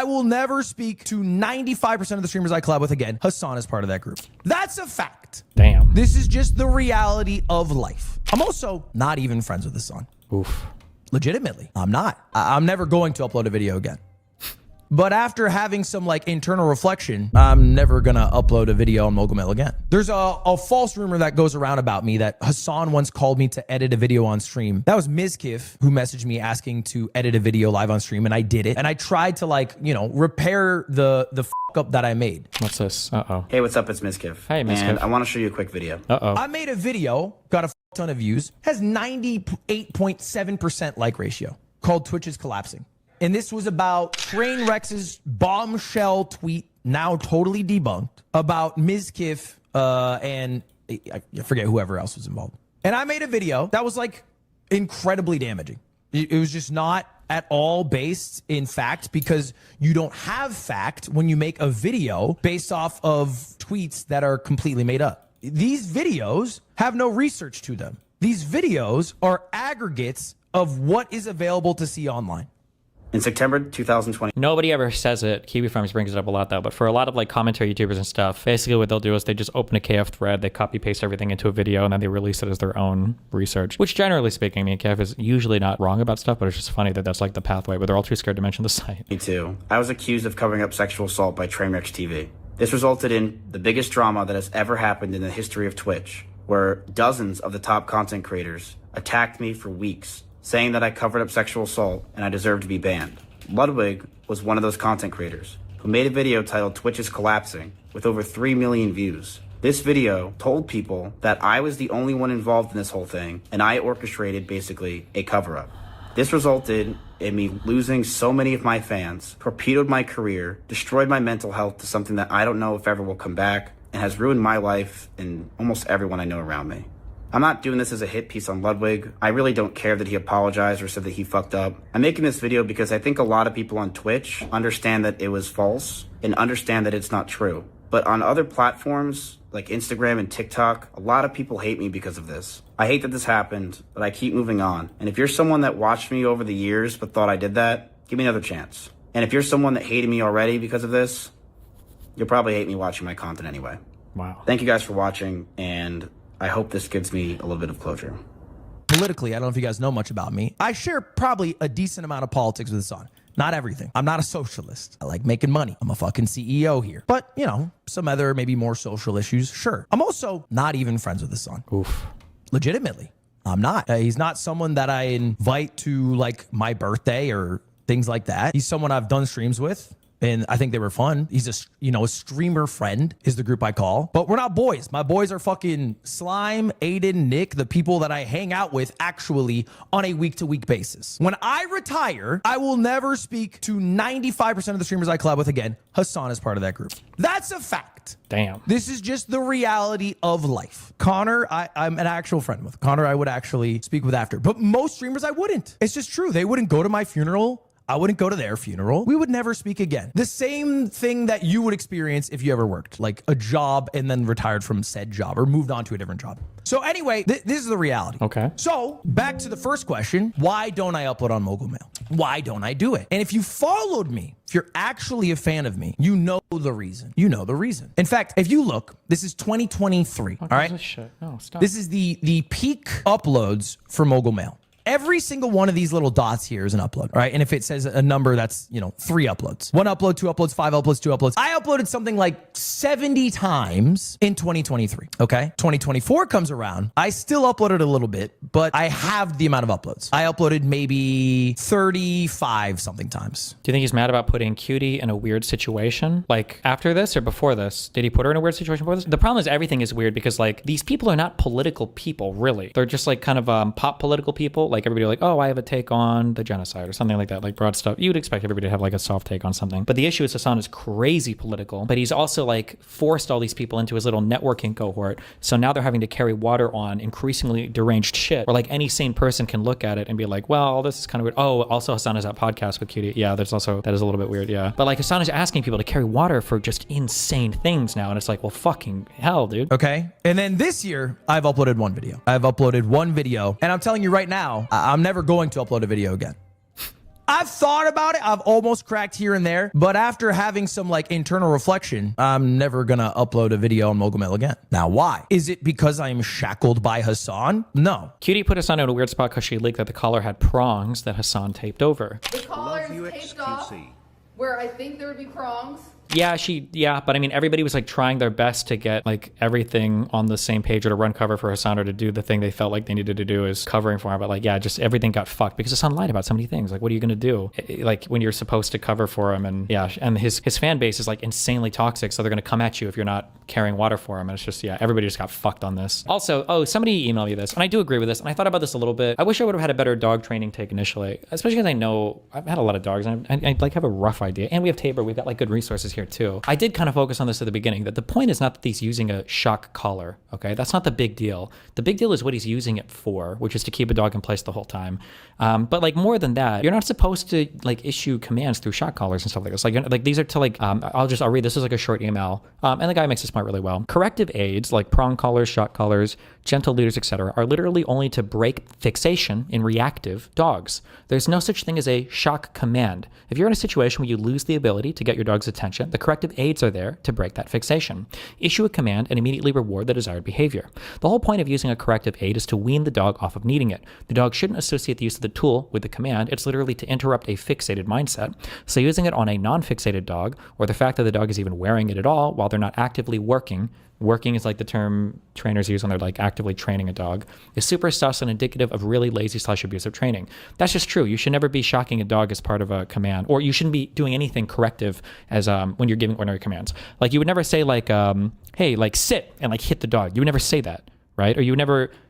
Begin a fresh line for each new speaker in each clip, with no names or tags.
I will never speak to 95% of the streamers I collab with again. Hasan is part of that group. That's a fact.
Damn.
This is just the reality of life. I'm also not even friends with Hasan.
Oof.
Legitimately, I'm not. I'm never going to upload a video again. But after having some like internal reflection, I'm never gonna upload a video on Mogul Mail again. There's a false rumor that goes around about me that Hasan once called me to edit a video on stream. That was Mizkif who messaged me asking to edit a video live on stream, and I did it. And I tried to like, you know, repair the fuck up that I made.
What's this? Uh-oh.
Hey, what's up? It's Mizkif.
Hey, Mizkif.
And I want to show you a quick video.
Uh-oh.
I made a video, got a ton of views, has 98.7% like ratio, called Twitch is collapsing. And this was about Trainwrex's bombshell tweet, now totally debunked, about Mizkif and I forget whoever else was involved. And I made a video that was like incredibly damaging. It was just not at all based in fact, because you don't have fact when you make a video based off of tweets that are completely made up. These videos have no research to them. These videos are aggregates of what is available to see online.
In September 2020,
Nobody ever says it. Kiwi Farms brings it up a lot though, but for a lot of like commentary YouTubers and stuff, basically what they'll do is they just open a KF thread, they copy paste everything into a video, and then they release it as their own research. Which generally speaking, I mean, KF is usually not wrong about stuff, but it's just funny that that's like the pathway, but they're all too scared to mention the site.
me too. I was accused of covering up sexual assault by Trainwreck TV. This resulted in the biggest drama that has ever happened in the history of Twitch, where dozens of the top content creators attacked me for weeks, saying that I covered up sexual assault and I deserved to be banned. Ludwig was one of those content creators who made a video titled Twitch is Collapsing with over 3 million views. This video told people that I was the only one involved in this whole thing, and I orchestrated basically a cover-up. This resulted in me losing so many of my fans, torpedoed my career, destroyed my mental health to something that I don't know if ever will come back, and has ruined my life and almost everyone I know around me. I'm not doing this as a hit piece on Ludwig. I really don't care that he apologized or said that he fucked up. I'm making this video because I think a lot of people on Twitch understand that it was false and understand that it's not true. But on other platforms like Instagram and TikTok, a lot of people hate me because of this. I hate that this happened, but I keep moving on. And if you're someone that watched me over the years but thought I did that, give me another chance. And if you're someone that hated me already because of this, you'll probably hate me watching my content anyway.
Wow.
Thank you guys for watching, and I hope this gives me a little bit of closure.
Politically, I don't know if you guys know much about me. I share probably a decent amount of politics with Hasan. Not everything. I'm not a socialist. I like making money. I'm a fucking CEO here. But, you know, some other maybe more social issues, sure. I'm also not even friends with Hasan.
Oof.
Legitimately, I'm not. He's not someone that I invite to like my birthday or things like that. He's someone I've done streams with, and I think they were fun. He's a streamer friend is the group I call. But we're not boys. My boys are fucking Slime, Aiden, Nick, the people that I hang out with actually on a week-to-week basis. When I retire, I will never speak to 95% of the streamers I collab with again. Hasan is part of that group. That's a fact.
Damn.
This is just the reality of life. Connor, I'm an actual friend with. Connor, I would actually speak with after. But most streamers, I wouldn't. It's just true. They wouldn't go to my funeral. I wouldn't go to their funeral. We would never speak again. The same thing that you would experience if you ever worked, like a job and then retired from said job or moved on to a different job. So anyway, this is the reality.
Okay.
So back to the first question, why don't I upload on Mogul Mail? Why don't I do it? And if you followed me, if you're actually a fan of me, you know the reason. You know the reason. In fact, if you look, this is 2023, all right?
This shit? No, stop.
This is the peak uploads for Mogul Mail. Every single one of these little dots here is an upload, right? And if it says a number, that's, 3 uploads. 1 upload, 2 uploads, 5 uploads, 2 uploads. I uploaded something like 70 times in 2023, okay? 2024 comes around. I still uploaded a little bit, but I have the amount of uploads. I uploaded maybe 35 something times.
Do you think he's mad about putting Cutie in a weird situation? Like after this or before this? Did he put her in a weird situation before this? The problem is everything is weird because like these people are not political people, really. They're just like kind of pop political people. Like everybody like, oh, I have a take on the genocide or something like that, like broad stuff. You'd expect everybody to have like a soft take on something. But the issue is Hasan is crazy political, but he's also like forced all these people into his little networking cohort. So now they're having to carry water on increasingly deranged shit where like any sane person can look at it and be like, well, this is kind of weird. Oh, also Hasan is that podcast with Cutie. Yeah, that is a little bit weird. Yeah. But like Hasan is asking people to carry water for just insane things now. And it's like, well, fucking hell, dude.
Okay. And then this year I've uploaded one video. I've uploaded one video and I'm telling you right now, I'm never going to upload a video again. I've thought about it. I've almost cracked here and there. But after having some like internal reflection, I'm never going to upload a video on Mogul Mail again. Now, why? Is it because I am shackled by Hasan? No.
Cutie put Hasan in a weird spot because she leaked that the collar had prongs that Hasan taped over.
The collar is taped off where I think there would be prongs.
Yeah, but I mean, everybody was like trying their best to get like everything on the same page or to run cover for Hasan or to do the thing they felt like they needed to do is covering for him. But like, yeah, just everything got fucked because Hasan lied about so many things. Like, what are you going to do? Like when you're supposed to cover for him and and his fan base is like insanely toxic. So they're going to come at you if you're not carrying water for him. And it's just, everybody just got fucked on this. Also, somebody emailed me this and I do agree with this. And I thought about this a little bit. I wish I would have had a better dog training take initially, especially because I know I've had a lot of dogs and I like have a rough idea. And we have Tabor. We've got like good resources here too. I did kind of focus on this at the beginning, that the point is not that he's using a shock collar, okay? That's not the big deal. The big deal is what he's using it for, which is to keep a dog in place the whole time. But like more than that, you're not supposed to like issue commands through shock collars and stuff like this. Like these are to like, I'll read, this is like a short email. And the guy makes this point really well. Corrective aids like prong collars, shock collars, gentle leaders, etc., are literally only to break fixation in reactive dogs. There's no such thing as a shock command. If you're in a situation where you lose the ability to get your dog's attention, the corrective aids are there to break that fixation. Issue a command and immediately reward the desired behavior. The whole point of using a corrective aid is to wean the dog off of needing it. The dog shouldn't associate the use of the tool with the command. It's literally to interrupt a fixated mindset. So using it on a non-fixated dog, or the fact that the dog is even wearing it at all while they're not actively working is like the term trainers use when they're like actively training a dog, is super sus and indicative of really lazy / abusive training. That's just true. You should never be shocking a dog as part of a command, or you shouldn't be doing anything corrective as when you're giving ordinary commands. Like you would never say like, hey, like sit and like hit the dog. You would never say that, right? Or you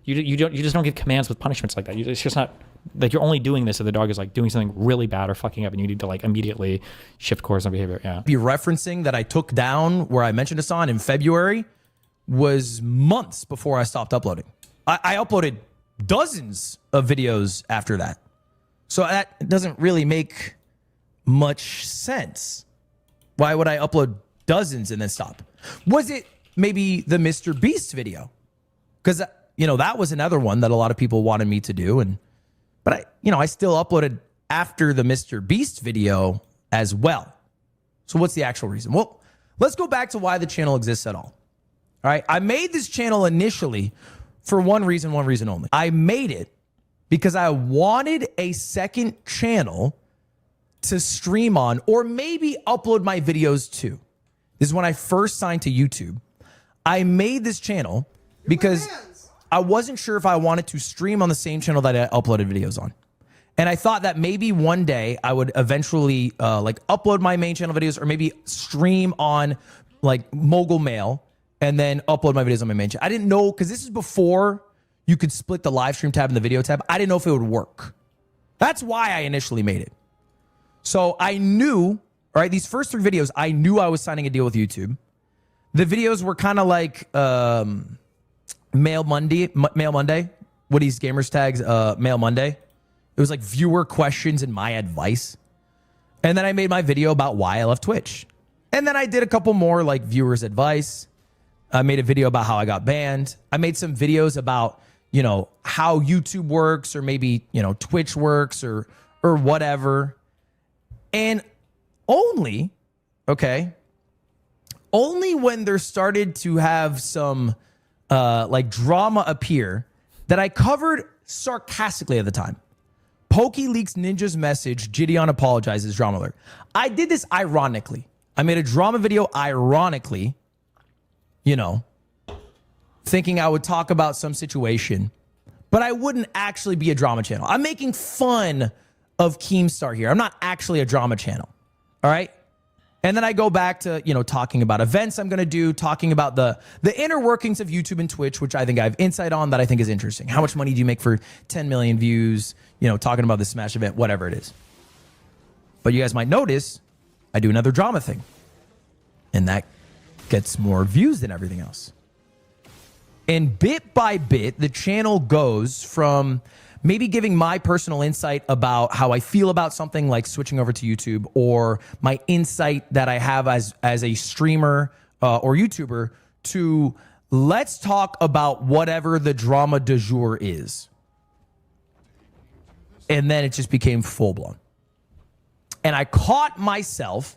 just don't give commands with punishments like that. It's just not, like you're only doing this if the dog is like doing something really bad or fucking up and you need to like immediately shift course on behavior. Yeah.
Be referencing that I took down where I mentioned Hasan in February was months before I stopped uploading. I uploaded dozens of videos after that. So that doesn't really make much sense. Why would I upload dozens and then stop? Was it maybe the Mr. Beast video? Because, that was another one that a lot of people wanted me to do. But I still uploaded after the Mr. Beast video as well. So what's the actual reason? Well, let's go back to why the channel exists at all. All right. I made this channel initially for one reason only. I made it because I wanted a second channel to stream on or maybe upload my videos to. This is when I first signed to YouTube. I made this channel because I wasn't sure if I wanted to stream on the same channel that I uploaded videos on. And I thought that maybe one day I would eventually like upload my main channel videos or maybe stream on like Mogul Mail and then upload my videos on my main channel. I didn't know, because this is before you could split the live stream tab and the video tab. I didn't know if it would work. That's why I initially made it. So I knew, all right, these first 3 videos, I knew I was signing a deal with YouTube. The videos were kind of like Mail Monday, Woody's Gamers Tags, Mail Monday. It was like viewer questions and my advice. And then I made my video about why I left Twitch. And then I did a couple more like viewers advice. I made a video about how I got banned. I made some videos about, how YouTube works or maybe, Twitch works or whatever. And only when there started to have some like drama appear that I covered sarcastically at the time. Pokey leaks Ninja's message, Gideon apologizes, drama alert. I did this ironically. I made a drama video ironically, thinking I would talk about some situation, but I wouldn't actually be a drama channel. I'm making fun of Keemstar here. I'm not actually a drama channel. All right. And then I go back to, talking about events I'm going to do, talking about the inner workings of YouTube and Twitch, which I think I have insight on that I think is interesting. How much money do you make for 10 million views? Talking about the Smash event, whatever it is. But you guys might notice I do another drama thing. And that gets more views than everything else. And bit by bit, the channel goes from maybe giving my personal insight about how I feel about something like switching over to YouTube, or my insight that I have as a streamer or YouTuber, to let's talk about whatever the drama du jour is. And then it just became full blown. And I caught myself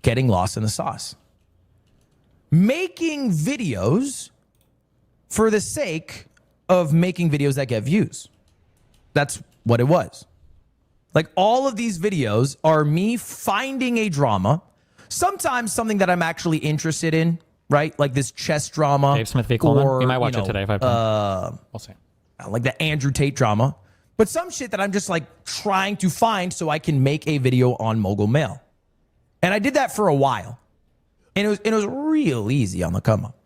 getting lost in the sauce. Making videos for the sake of making videos that get views. That's what it was. Like, all of these videos are me finding a drama, sometimes something that I'm actually interested in, right? Like this chess drama.
Dave Smith v. Coleman. You might watch it today if I have time. We'll see.
Like the Andrew Tate drama. But some shit that I'm just like trying to find so I can make a video on Mogul Mail. And I did that for a while. And it was real easy on the come up.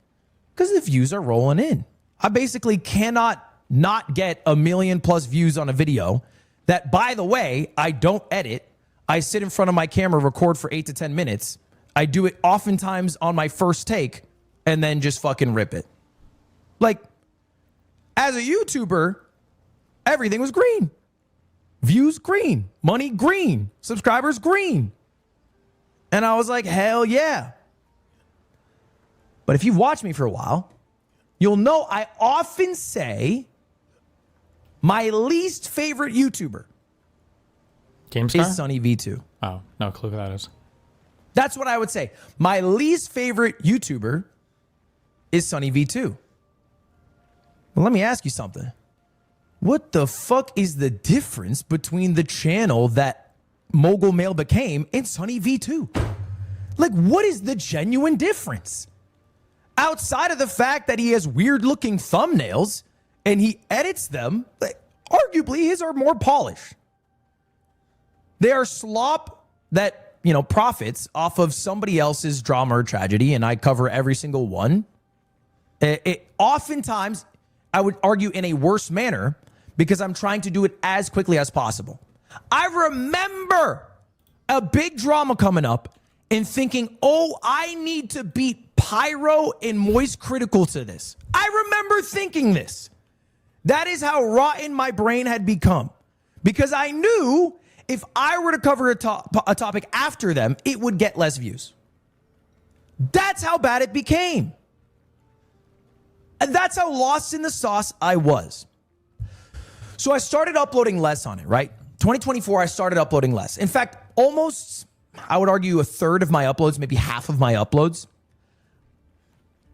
Because the views are rolling in. I basically cannot not get 1 million+ views on a video that, by the way, I don't edit. I sit in front of my camera, record for 8 to 10 minutes. I do it oftentimes on my first take and then just fucking rip it. Like, as a YouTuber, everything was green. Views green, money green, subscribers green. And I was like, hell yeah. But if you've watched me for a while, you'll know I often say my least favorite YouTuber
GameStar?
is Sunny V2.
Oh, no clue who that is.
That's what I would say. My least favorite YouTuber is Sunny V2. Well, let me ask you something. What the fuck is the difference between the channel that Mogul Mail became and Sunny V2? Like, what is the genuine difference? Outside of the fact that he has weird looking thumbnails and he edits them, like, arguably his are more polished. They are slop that, profits off of somebody else's drama or tragedy, and I cover every single one. Oftentimes, I would argue in a worse manner because I'm trying to do it as quickly as possible. I remember a big drama coming up and thinking, oh, I need to beat Pyro and Moist Critical to this. I remember thinking this. That is how rotten my brain had become. Because I knew if I were to cover a topic after them, it would get less views. That's how bad it became. And that's how lost in the sauce I was. So I started uploading less on it, right? 2024, I started uploading less. In fact, almost, I would argue, a third of my uploads, maybe half of my uploads,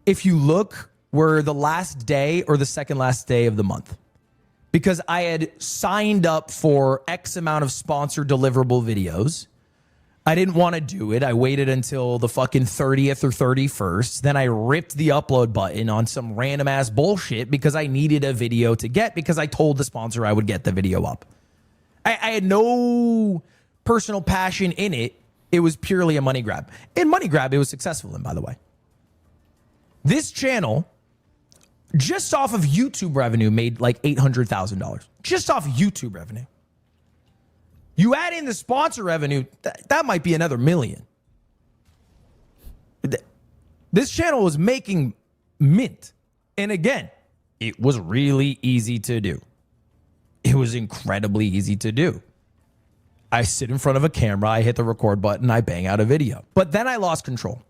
if you look, were the last day or the second last day of the month. Because I had signed up for X amount of sponsored deliverable videos. I didn't want to do it. I waited until the fucking 30th or 31st. Then I ripped the upload button on some random ass bullshit because I needed a video to get, because I told the sponsor I would get the video up. I had no personal passion in it. It was purely a money grab. In money grab, it was successful in, by the way. This channel, just off of YouTube revenue, made like $800,000. Just off YouTube revenue. You add in the sponsor revenue, that might be another $1 million. This channel was making mint. And again, it was really easy to do. It was incredibly easy to do. I sit in front of a camera, I hit the record button, I bang out a video. But then I lost control.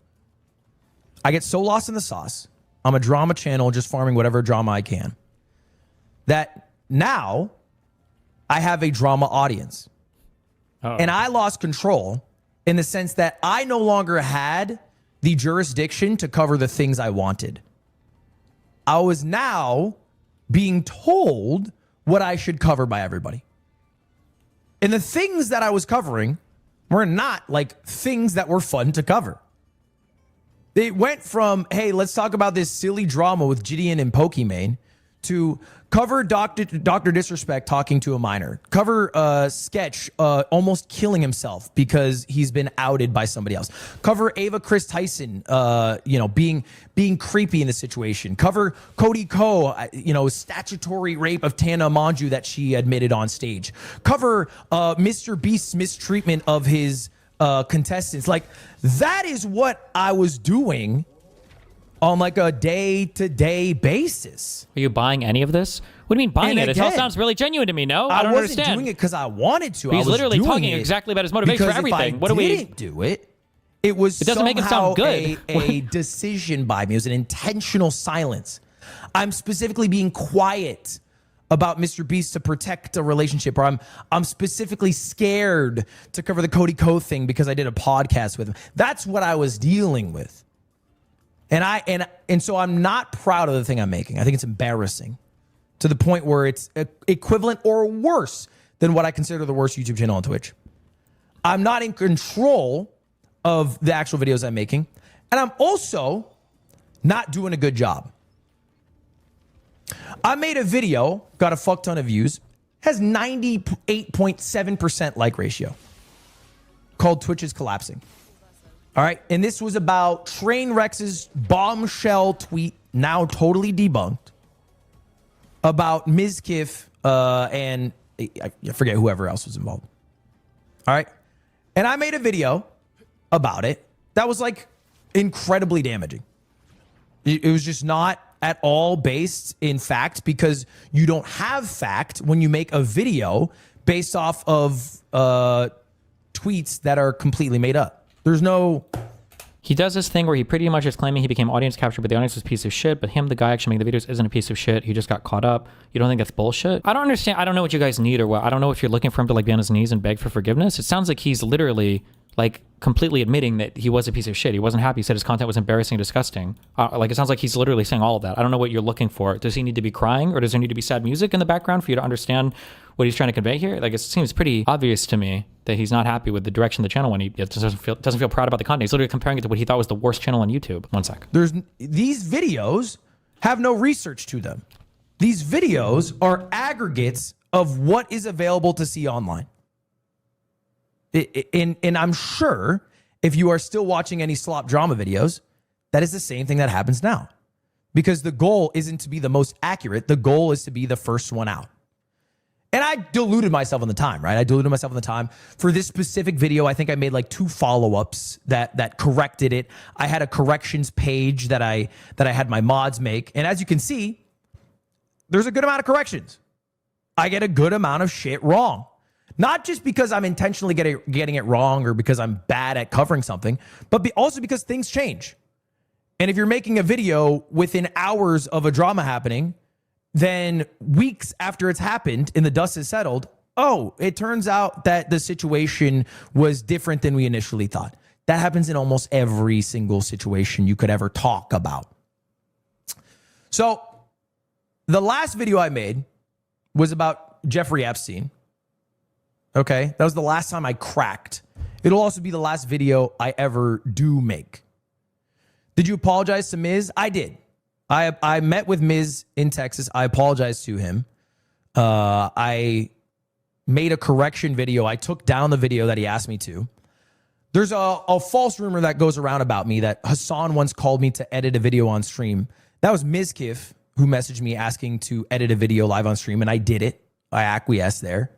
I get so lost in the sauce. I'm a drama channel just farming whatever drama I can, that now I have a drama audience. Uh-oh. And I lost control in the sense that I no longer had the jurisdiction to cover the things I wanted. I was now being told what I should cover by everybody. And the things that I was covering were not like things that were fun to cover. It went from, hey, let's talk about this silly drama with Gideon and Pokimane, to cover Dr. Disrespect talking to a minor, cover Sketch almost killing himself because he's been outed by somebody else, cover Ava Chris Tyson, being creepy in the situation, cover Cody Ko, statutory rape of Tana Monju that she admitted on stage, cover Mr. Beast's mistreatment of his contestants. Like, that is what I was doing on like a day-to-day basis.
Are you buying any of this? What do you mean buying it? It all sounds really genuine to me. No, I don't understand.
I wasn't doing it because I wanted to.
He's literally talking exactly about his motivation for everything.
What do we do it? It was
it doesn't make it sound good.
a decision by me. It was an intentional silence. I'm specifically being quiet about Mr. Beast to protect a relationship, or I'm specifically scared to cover the Cody Ko thing because I did a podcast with him. That's what I was dealing with. And so I'm not proud of the thing I'm making. I think it's embarrassing to the point where it's equivalent or worse than what I consider the worst YouTube channel on Twitch. I'm not in control of the actual videos I'm making. And I'm also not doing a good job. I made a video, got a fuck ton of views, has 98.7% like ratio, called Twitch is Collapsing. All right. And this was about Trainwreck's bombshell tweet, now totally debunked, about Mizkif and I forget whoever else was involved. All right. And I made a video about it that was like incredibly damaging. It was just not at all based in fact, because you don't have fact when you make a video based off of tweets that are completely made up. There's no...
He does this thing where he pretty much is claiming he became audience captured, but the audience was a piece of shit. But him, the guy actually making the videos, isn't a piece of shit. He just got caught up. You don't think that's bullshit? I don't understand. I don't know what you guys need or what. I don't know if you're looking for him to like be on his knees and beg for forgiveness. It sounds like he's literally like completely admitting that he was a piece of shit. He wasn't happy. He said his content was embarrassing and disgusting. Like it sounds like he's literally saying all of that. I don't know what you're looking for. Does he need to be crying, or does there need to be sad music in the background for you to understand what he's trying to convey here? Like it seems pretty obvious to me that he's not happy with the direction of the channel when he doesn't feel proud about the content. He's literally comparing it to what he thought was the worst channel on YouTube. One sec.
These videos have no research to them. These videos are aggregates of what is available to see online. And I'm sure if you are still watching any slop drama videos, that is the same thing that happens now. Because the goal isn't to be the most accurate. The goal is to be the first one out. And I deluded myself on the time, right? I deluded myself on the time. For this specific video, I think I made like 2 follow-ups that corrected it. I had a corrections page that I had my mods make. And as you can see, there's a good amount of corrections. I get a good amount of shit wrong. Not just because I'm intentionally getting it wrong or because I'm bad at covering something, but also because things change. And if you're making a video within hours of a drama happening, then weeks after it's happened and the dust has settled, oh, it turns out that the situation was different than we initially thought. That happens in almost every single situation you could ever talk about. So the last video I made was about Jeffrey Epstein. Okay, that was the last time I cracked. It'll also be the last video I ever do make. Did you apologize to Miz? I did. I met with Miz in Texas. I apologized to him. I made a correction video. I took down the video that he asked me to. There's a false rumor that goes around about me that Hasan once called me to edit a video on stream. That was Mizkif who messaged me asking to edit a video live on stream, and I did it. I acquiesced there.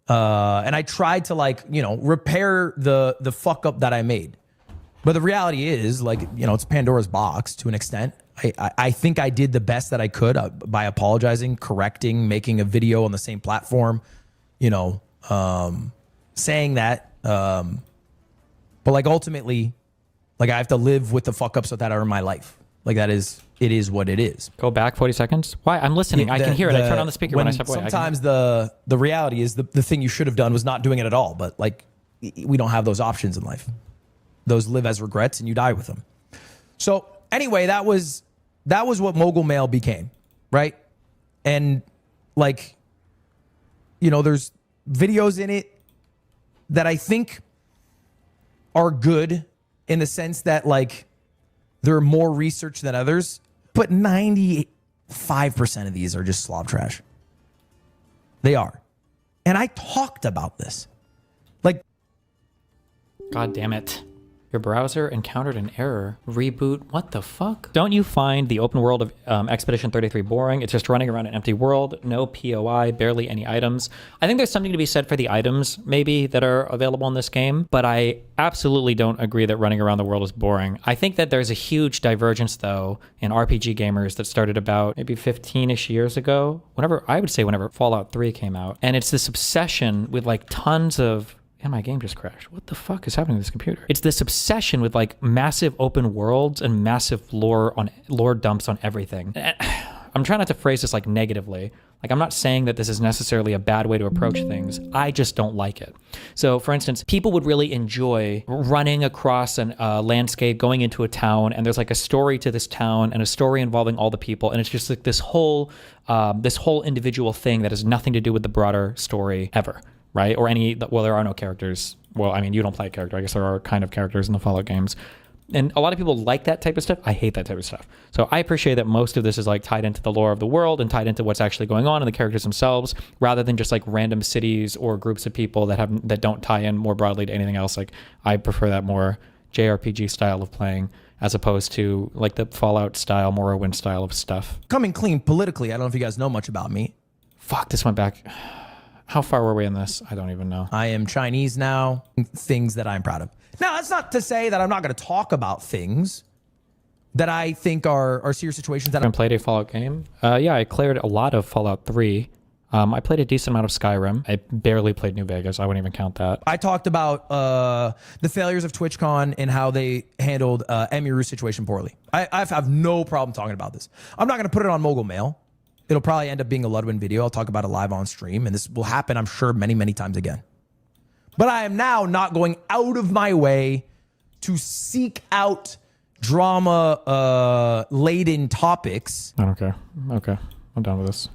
And I tried to repair the fuck up that I made. But the reality is it's Pandora's box to an extent. I think I did the best that I could by apologizing, correcting, making a video on the same platform, saying that. But ultimately, I have to live with the fuck ups that are in my life. It is what it is.
Go back 40 seconds. Why? I'm listening. I can hear it. I turn on the speaker when I step away.
Sometimes the reality is the thing you should have done was not doing it at all. But we don't have those options in life. Those live as regrets and you die with them. So anyway, that was what Mogul Mail became, right? And there's videos in it that I think are good in the sense that there are more research than others, but 95% of these are just slob trash. They are. And I talked about this.
God damn it. Your browser encountered an error. Reboot. What the fuck? Don't you find the open world of Expedition 33 boring? It's just running around an empty world, no POI, barely any items. I think there's something to be said for the items, maybe, that are available in this game, but I absolutely don't agree that running around the world is boring. I think that there's a huge divergence, though, in RPG gamers that started about maybe 15-ish years ago, whenever Fallout 3 came out. And it's this obsession with tons of... And my game just crashed. What the fuck is happening to this computer? It's this obsession with massive open worlds and massive lore dumps on everything. I'm trying not to phrase this negatively, Like, I'm not saying that this is necessarily a bad way to approach things. I just don't like it. So, for instance, people would really enjoy running across a landscape, going into a town, and there's like a story to this town and a story involving all the people, and it's just like this whole individual thing that has nothing to do with the broader story ever, right? Or there are no characters. Well, I mean, you don't play a character. I guess there are kind of characters in the Fallout games. And a lot of people like that type of stuff. I hate that type of stuff. So I appreciate that most of this is like tied into the lore of the world and tied into what's actually going on in the characters themselves, rather than just like random cities or groups of people that don't tie in more broadly to anything else. Like, I prefer that more JRPG style of playing as opposed to like the Fallout style, Morrowind style of stuff.
Coming clean politically, I don't know if you guys know much about me.
Fuck, this went back. How far were we in this? I don't even know.
I am Chinese now, things that I'm proud of. Now, that's not to say that I'm not going to talk about things that I think are serious situations. That
I played a Fallout game. Yeah, I cleared a lot of Fallout 3. I played a decent amount of Skyrim. I barely played New Vegas. I wouldn't even count that.
I talked about the failures of TwitchCon and how they handled Emiru's situation poorly. I have no problem talking about this. I'm not going to put it on Mogul Mail. It'll probably end up being a Ludwig video. I'll talk about it live on stream, and this will happen, I'm sure, many, many times again. But I am now not going out of my way to seek out drama laden topics.
I don't care. Okay, I'm done with this.